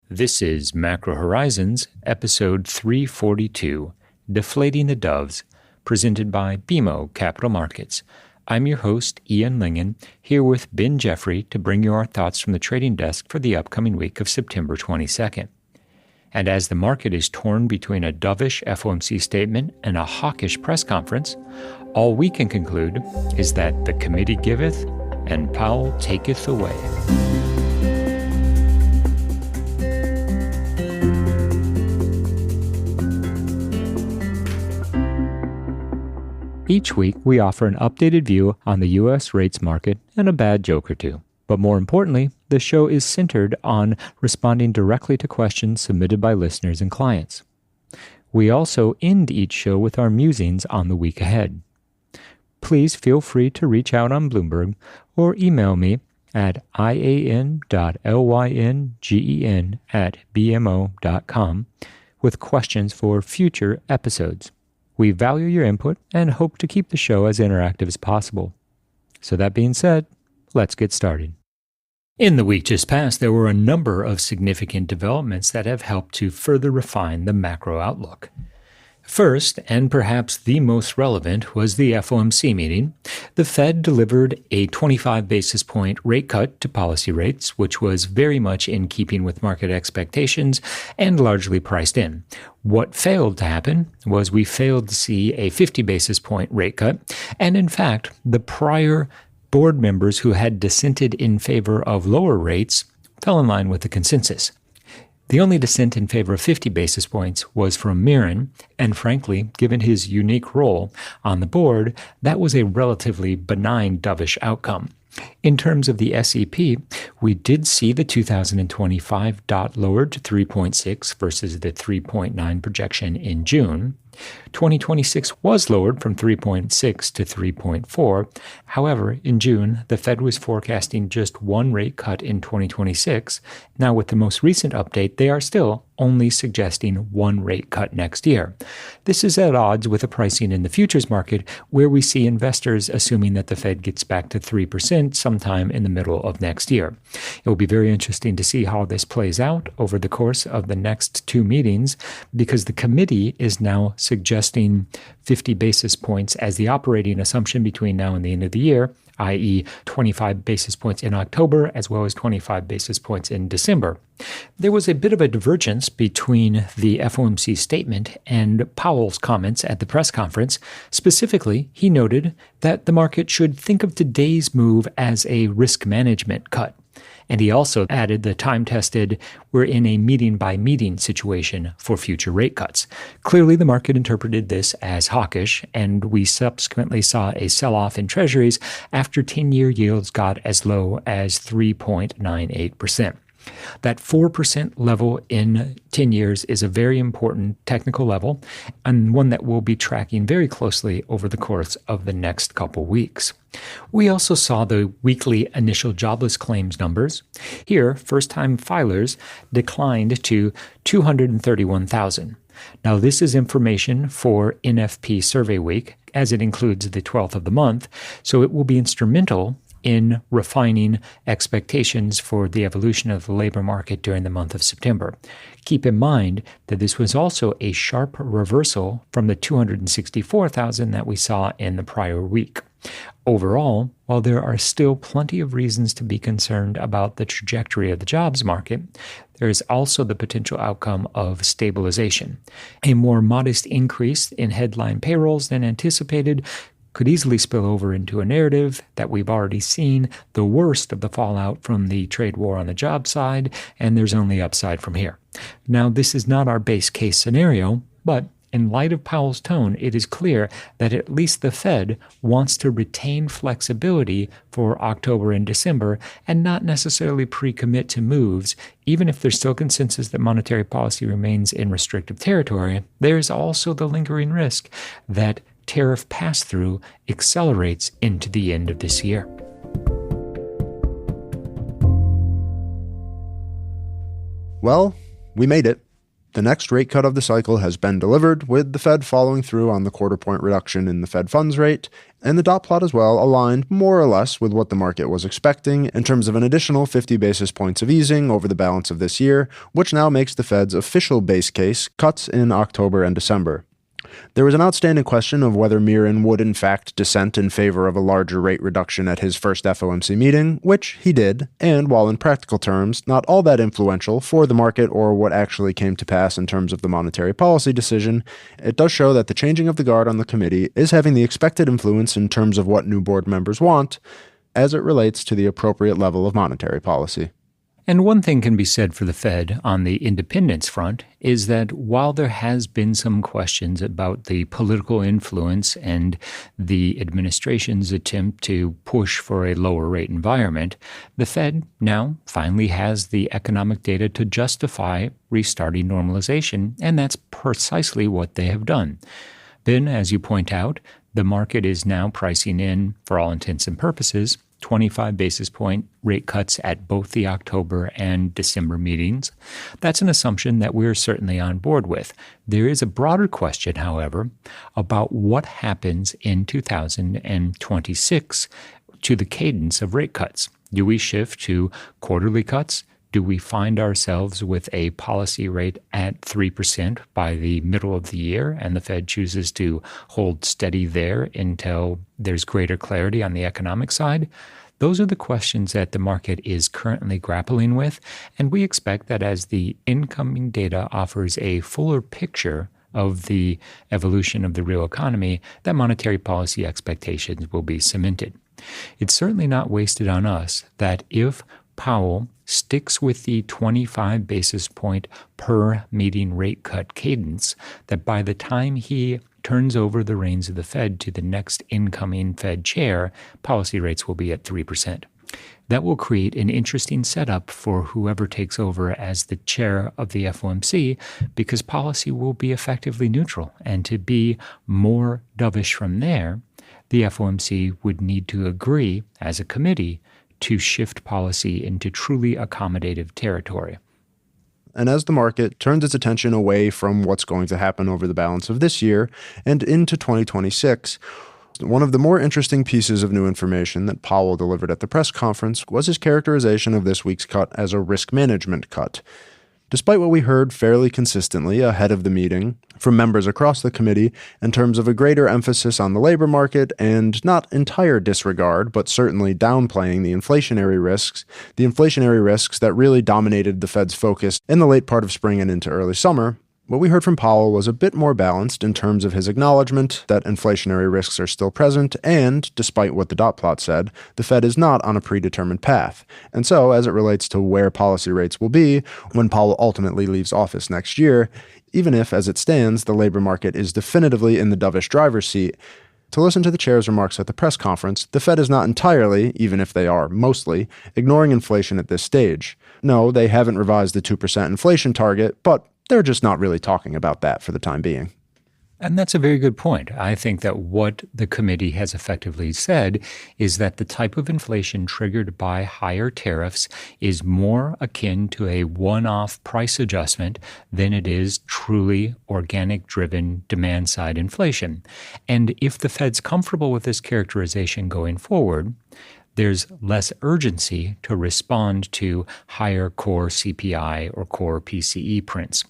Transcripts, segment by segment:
This is Macro Horizons, episode 342, Deflating the Doves, presented by BMO Capital Markets. I'm your host, Ian Lyngen, here with Ben Jeffery to bring you our thoughts from the trading desk for the upcoming week of September 22nd. And as the market is torn between a dovish FOMC statement and a hawkish press conference, all we can conclude is that the committee giveth and Powell taketh away. Each week, we offer an updated view on the U.S. rates market and a bad joke or two. But more importantly, the show is centered on responding directly to questions submitted by listeners and clients. We also end each show with our musings on the week ahead. Please feel free to reach out on Bloomberg or email me at ian.lyngen@bmo.com with questions for future episodes. We value your input and hope to keep the show as interactive as possible. So that being said, let's get started. In the week just past, there were a number of significant developments that have helped to further refine the macro outlook. First, and perhaps the most relevant, was the FOMC meeting. The Fed delivered a 25 basis point rate cut to policy rates, which was very much in keeping with market expectations and largely priced in. What failed to happen was we failed to see a 50 basis point rate cut, and in fact, the prior board members who had dissented in favor of lower rates fell in line with the consensus. The only dissent in favor of 50 basis points was from Mirren, and frankly, given his unique role on the board, that was a relatively benign dovish outcome. In terms of the SEP, we did see the 2025 dot lowered to 3.6 versus the 3.9 projection in June. 2026 was lowered from 3.6 to 3.4. However, in June, the Fed was forecasting just one rate cut in 2026. Now, with the most recent update, they are still only suggesting one rate cut next year. This is at odds with the pricing in the futures market, where we see investors assuming that the Fed gets back to 3% sometime in the middle of next year. It will be very interesting to see how this plays out over the course of the next two meetings, because the committee is now suggesting 50 basis points as the operating assumption between now and the end of the year, i.e. 25 basis points in October as well as 25 basis points in December. There was a bit of a divergence between the FOMC statement and Powell's comments at the press conference. Specifically, he noted that the market should think of today's move as a risk management cut. And he also added the time-tested, we're in a meeting-by-meeting situation for future rate cuts. Clearly, the market interpreted this as hawkish, and we subsequently saw a sell-off in treasuries after 10-year yields got as low as 3.98%. That 4% level in 10 years is a very important technical level, and one that we'll be tracking very closely over the course of the next couple weeks. We also saw the weekly initial jobless claims numbers. Here, first-time filers declined to 231,000. Now, this is information for NFP survey week, as it includes the 12th of the month, so it will be instrumental in refining expectations for the evolution of the labor market during the month of September. Keep in mind that this was also a sharp reversal from the 264,000 that we saw in the prior week. Overall, while there are still plenty of reasons to be concerned about the trajectory of the jobs market, there is also the potential outcome of stabilization. A more modest increase in headline payrolls than anticipated could easily spill over into a narrative that we've already seen the worst of the fallout from the trade war on the job side, and there's only upside from here. Now, this is not our base case scenario, but in light of Powell's tone, it is clear that at least the Fed wants to retain flexibility for October and December and not necessarily pre-commit to moves. Even if there's still consensus that monetary policy remains in restrictive territory, there is also the lingering risk that tariff pass-through accelerates into the end of this year. Well, we made it. The next rate cut of the cycle has been delivered, with the Fed following through on the quarter-point reduction in the Fed funds rate, and the dot plot as well aligned more or less with what the market was expecting in terms of an additional 50 basis points of easing over the balance of this year, which now makes the Fed's official base case cuts in October and December. There was an outstanding question of whether Mirren would in fact dissent in favor of a larger rate reduction at his first FOMC meeting, which he did, and while in practical terms not all that influential for the market or what actually came to pass in terms of the monetary policy decision, it does show that the changing of the guard on the committee is having the expected influence in terms of what new board members want, as it relates to the appropriate level of monetary policy. And one thing can be said for the Fed on the independence front is that while there has been some questions about the political influence and the administration's attempt to push for a lower rate environment, the Fed now finally has the economic data to justify restarting normalization, and that's precisely what they have done. Then, as you point out, the market is now pricing in, for all intents and purposes, 25 basis point rate cuts at both the October and December meetings. That's an assumption that we're certainly on board with. There is a broader question, however, about what happens in 2026 to the cadence of rate cuts. Do we shift to quarterly cuts? Do we find ourselves with a policy rate at 3% by the middle of the year, and the Fed chooses to hold steady there until there's greater clarity on the economic side? Those are the questions that the market is currently grappling with, and we expect that as the incoming data offers a fuller picture of the evolution of the real economy, that monetary policy expectations will be cemented. It's certainly not wasted on us that if Powell sticks with the 25 basis point per meeting rate cut cadence, that by the time he turns over the reins of the Fed to the next incoming Fed chair, policy rates will be at 3%. That will create an interesting setup for whoever takes over as the chair of the FOMC, because policy will be effectively neutral. And to be more dovish from there, the FOMC would need to agree as a committee to shift policy into truly accommodative territory. And as the market turns its attention away from what's going to happen over the balance of this year and into 2026, one of the more interesting pieces of new information that Powell delivered at the press conference was his characterization of this week's cut as a risk management cut. Despite what we heard fairly consistently ahead of the meeting from members across the committee in terms of a greater emphasis on the labor market and not entire disregard, but certainly downplaying the inflationary risks that really dominated the Fed's focus in the late part of spring and into early summer, what we heard from Powell was a bit more balanced in terms of his acknowledgement that inflationary risks are still present, and, despite what the dot plot said, the Fed is not on a predetermined path. And so, as it relates to where policy rates will be when Powell ultimately leaves office next year, even if, as it stands, the labor market is definitively in the dovish driver's seat, to listen to the chair's remarks at the press conference, the Fed is not entirely, even if they are mostly, ignoring inflation at this stage. No, they haven't revised the 2% inflation target, but they're just not really talking about that for the time being. And that's a very good point. I think that what the committee has effectively said is that the type of inflation triggered by higher tariffs is more akin to a one-off price adjustment than it is truly organic-driven demand-side inflation. And if the Fed's comfortable with this characterization going forward, there's less urgency to respond to higher core CPI or core PCE prints.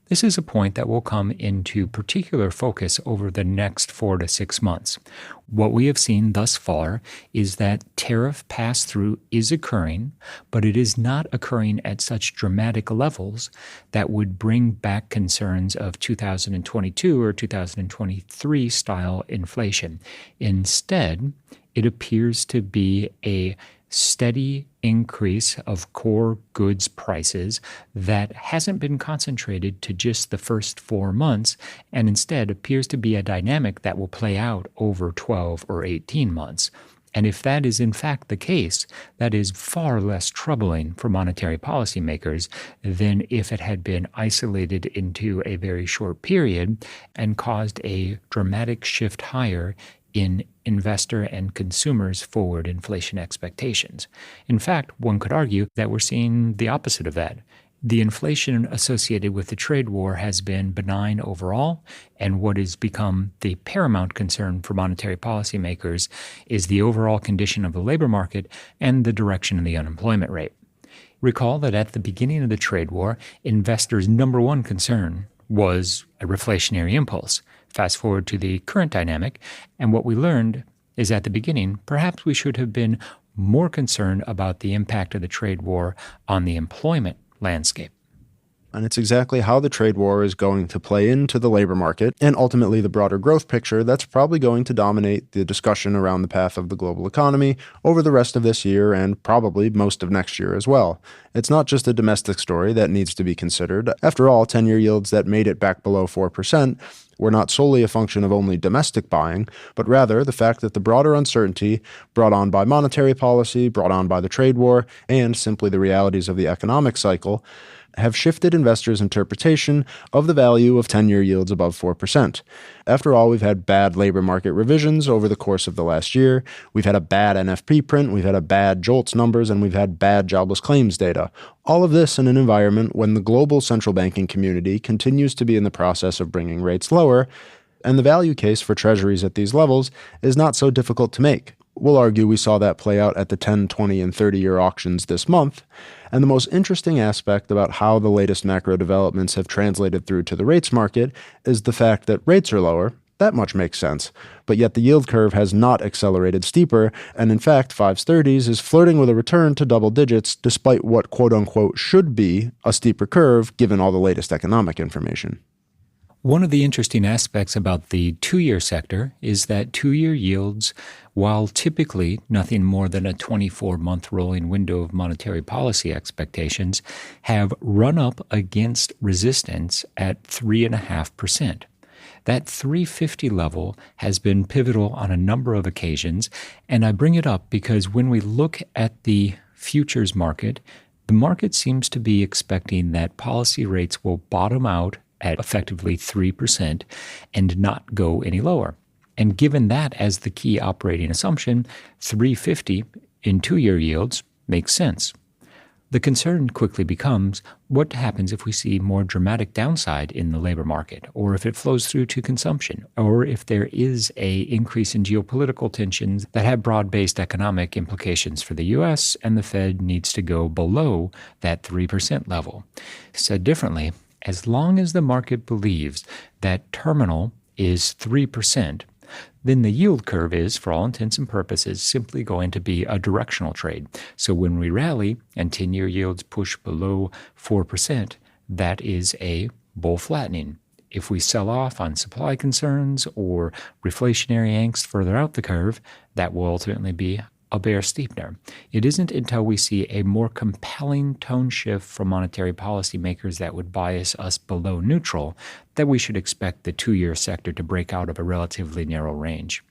This is a point that will come into particular focus over the next 4 to 6 months. What we have seen thus far is that tariff pass-through is occurring, but it is not occurring at such dramatic levels that would bring back concerns of 2022 or 2023 style inflation. Instead, it appears to be a steady increase of core goods prices that hasn't been concentrated to just the first 4 months, and instead appears to be a dynamic that will play out over 12 or 18 months. And if that is in fact the case, that is far less troubling for monetary policymakers than if it had been isolated into a very short period and caused a dramatic shift higher in investor and consumers' forward inflation expectations. In fact, one could argue that we're seeing the opposite of that. The inflation associated with the trade war has been benign overall, and what has become the paramount concern for monetary policymakers is the overall condition of the labor market and the direction of the unemployment rate. Recall that at the beginning of the trade war, investors' number one concern was a reflationary impulse. Fast forward to the current dynamic, and what we learned is at the beginning, perhaps we should have been more concerned about the impact of the trade war on the employment landscape. And it's exactly how the trade war is going to play into the labor market and ultimately the broader growth picture that's probably going to dominate the discussion around the path of the global economy over the rest of this year and probably most of next year as well. It's not just a domestic story that needs to be considered. After all, 10-year yields that made it back below 4% were not solely a function of only domestic buying, but rather the fact that the broader uncertainty brought on by monetary policy, brought on by the trade war, and simply the realities of the economic cycle have shifted investors' interpretation of the value of 10-year yields above 4%. After all, we've had bad labor market revisions over the course of the last year. We've had a bad NFP print, we've had a bad JOLTS numbers, and we've had bad jobless claims data. All of this in an environment when the global central banking community continues to be in the process of bringing rates lower, and the value case for treasuries at these levels is not so difficult to make. We'll argue we saw that play out at the 10, 20, and 30-year auctions this month. And the most interesting aspect about how the latest macro developments have translated through to the rates market is the fact that rates are lower. That much makes sense. But yet the yield curve has not accelerated steeper, and in fact, 5/30s is flirting with a return to double digits despite what quote-unquote should be a steeper curve given all the latest economic information. One of the interesting aspects about the two-year sector is that two-year yields, while typically nothing more than a 24-month rolling window of monetary policy expectations, have run up against resistance at 3.5%. That 350 level has been pivotal on a number of occasions, and I bring it up because when we look at the futures market, the market seems to be expecting that policy rates will bottom out at effectively 3% and not go any lower. And given that as the key operating assumption, 350 in two-year yields makes sense. The concern quickly becomes what happens if we see more dramatic downside in the labor market, or if it flows through to consumption, or if there is an increase in geopolitical tensions that have broad-based economic implications for the U.S., and the Fed needs to go below that 3% level. Said differently, as long as the market believes that terminal is 3%, then the yield curve is, for all intents and purposes, simply going to be a directional trade. So when we rally and 10-year yields push below 4%, that is a bull flattening. If we sell off on supply concerns or reflationary angst further out the curve, that will ultimately be a bear steepener. It isn't until we see a more compelling tone shift from monetary policymakers that would bias us below neutral that we should expect the two-year sector to break out of a relatively narrow range.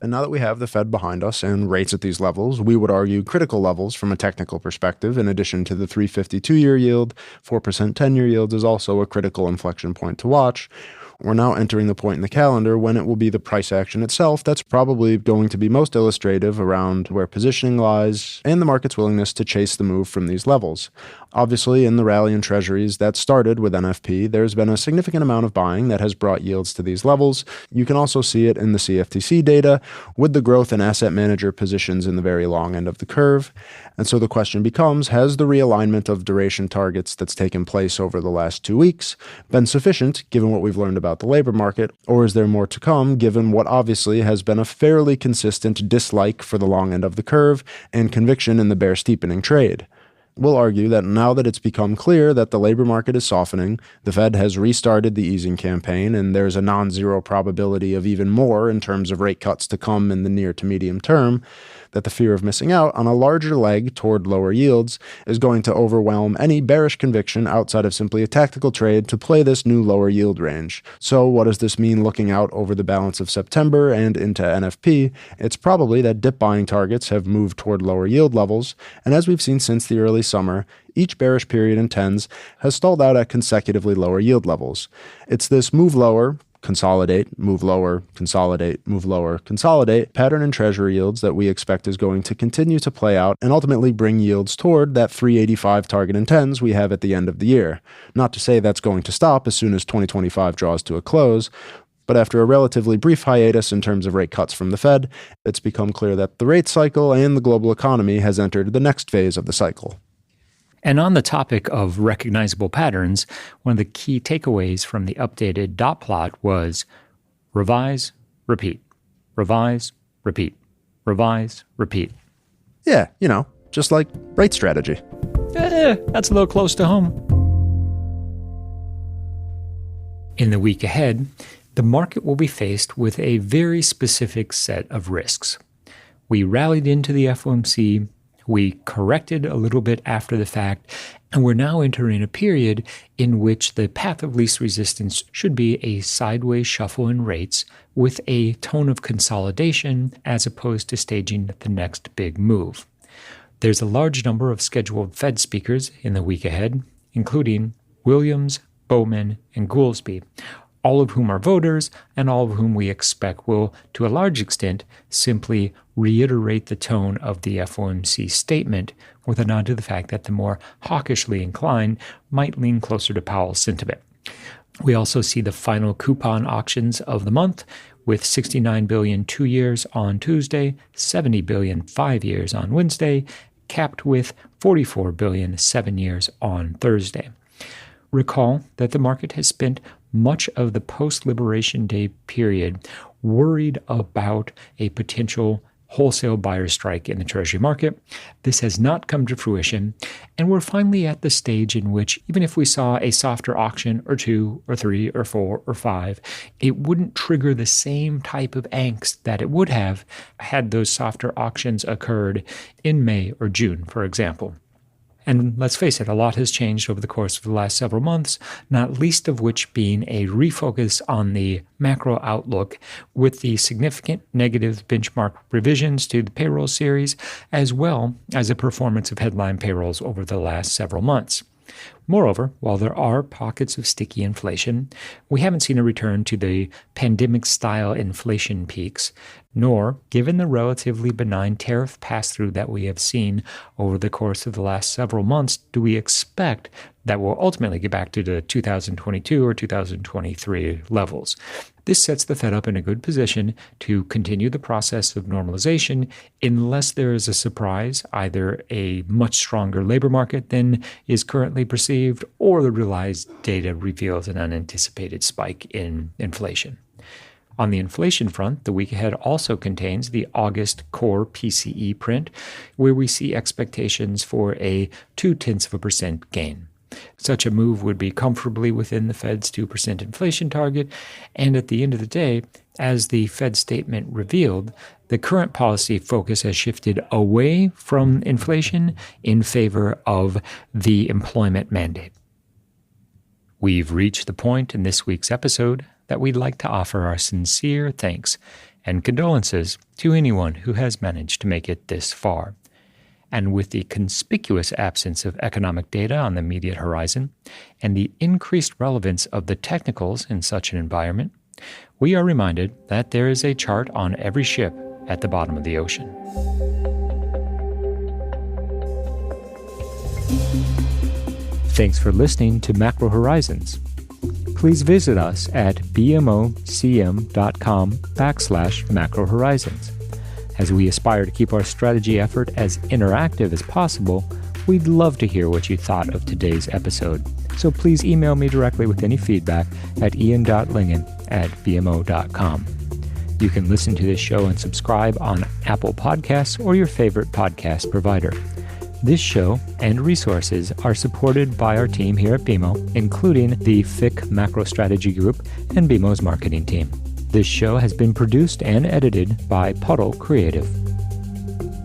And now that we have the Fed behind us and rates at these levels, we would argue critical levels from a technical perspective. In addition to the 350 two-year yield, 4% 10-year yield is also a critical inflection point to watch. We're now entering the point in the calendar when it will be the price action itself that's probably going to be most illustrative around where positioning lies and the market's willingness to chase the move from these levels. Obviously, in the rally in treasuries that started with NFP, there's been a significant amount of buying that has brought yields to these levels. You can also see it in the CFTC data with the growth in asset manager positions in the very long end of the curve. And so the question becomes, has the realignment of duration targets that's taken place over the last 2 weeks been sufficient given what we've learned about the labor market, or is there more to come given what obviously has been a fairly consistent dislike for the long end of the curve and conviction in the bear steepening trade? We'll argue that now that it's become clear that the labor market is softening, the Fed has restarted the easing campaign, and there's a non-zero probability of even more in terms of rate cuts to come in the near to medium term, that the fear of missing out on a larger leg toward lower yields is going to overwhelm any bearish conviction outside of simply a tactical trade to play this new lower yield range. So what does this mean looking out over the balance of September and into NFP? It's probably that dip buying targets have moved toward lower yield levels, and as we've seen since the early summer, each bearish period in tens has stalled out at consecutively lower yield levels. It's this move lower, consolidate, move lower, consolidate, move lower, consolidate pattern in Treasury yields that we expect is going to continue to play out and ultimately bring yields toward that 385 target in 10s we have at the end of the year. Not to say that's going to stop as soon as 2025 draws to a close, but after a relatively brief hiatus in terms of rate cuts from the Fed, it's become clear that the rate cycle and the global economy has entered the next phase of the cycle. And on the topic of recognizable patterns, one of the key takeaways from the updated dot plot was revise, repeat, revise, repeat, revise, repeat. Yeah, just like rate strategy. That's a little close to home. In the week ahead, the market will be faced with a very specific set of risks. We rallied into the FOMC, we corrected a little bit after the fact, and we're now entering a period in which the path of least resistance should be a sideways shuffle in rates with a tone of consolidation as opposed to staging the next big move. There's a large number of scheduled Fed speakers in the week ahead, including Williams, Bowman, and Goolsbee, all of whom are voters and all of whom we expect will, to a large extent, simply reiterate the tone of the FOMC statement with a nod to the fact that the more hawkishly inclined might lean closer to Powell's sentiment. We also see the final coupon auctions of the month, with $69 billion 2 years on Tuesday, $70 billion 5 years on Wednesday, capped with $44 billion 7 years on Thursday. Recall that the market has spent much of the post-Liberation Day period worried about a potential wholesale buyer strike in the Treasury market. This has not come to fruition, and we're finally at the stage in which, even if we saw a softer auction or 2 or 3 or 4 or 5, it wouldn't trigger the same type of angst that it would have had those softer auctions occurred in May or June, for example. And let's face it, a lot has changed over the course of the last several months, not least of which being a refocus on the macro outlook with the significant negative benchmark revisions to the payroll series, as well as the performance of headline payrolls over the last several months. Moreover, while there are pockets of sticky inflation, we haven't seen a return to the pandemic-style inflation peaks, nor, given the relatively benign tariff pass-through that we have seen over the course of the last several months, do we expect that we'll ultimately get back to the 2022 or 2023 levels. This sets the Fed up in a good position to continue the process of normalization unless there is a surprise, either a much stronger labor market than is currently perceived, or the realized data reveals an unanticipated spike in inflation. On the inflation front, the week ahead also contains the August core PCE print, where we see expectations for a 0.2% gain. Such a move would be comfortably within the Fed's 2% inflation target, and at the end of the day, as the Fed statement revealed, the current policy focus has shifted away from inflation in favor of the employment mandate. We've reached the point in this week's episode that we'd like to offer our sincere thanks and condolences to anyone who has managed to make it this far. And with the conspicuous absence of economic data on the immediate horizon and the increased relevance of the technicals in such an environment, we are reminded that there is a chart on every ship at the bottom of the ocean. Thanks for listening to Macro Horizons. Please visit us at bmocm.com/Macro Horizons. As we aspire to keep our strategy effort as interactive as possible, we'd love to hear what you thought of today's episode. So please email me directly with any feedback at ian.lyngen@bmo.com. You can listen to this show and subscribe on Apple Podcasts or your favorite podcast provider. This show and resources are supported by our team here at BMO, including the FIC Macro Strategy Group and BMO's marketing team. This show has been produced and edited by Puddle Creative.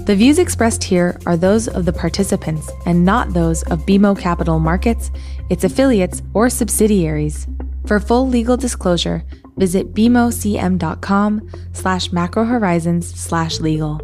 The views expressed here are those of the participants and not those of BMO Capital Markets, its affiliates, or subsidiaries. For full legal disclosure, visit bmocm.com/macrohorizons/legal.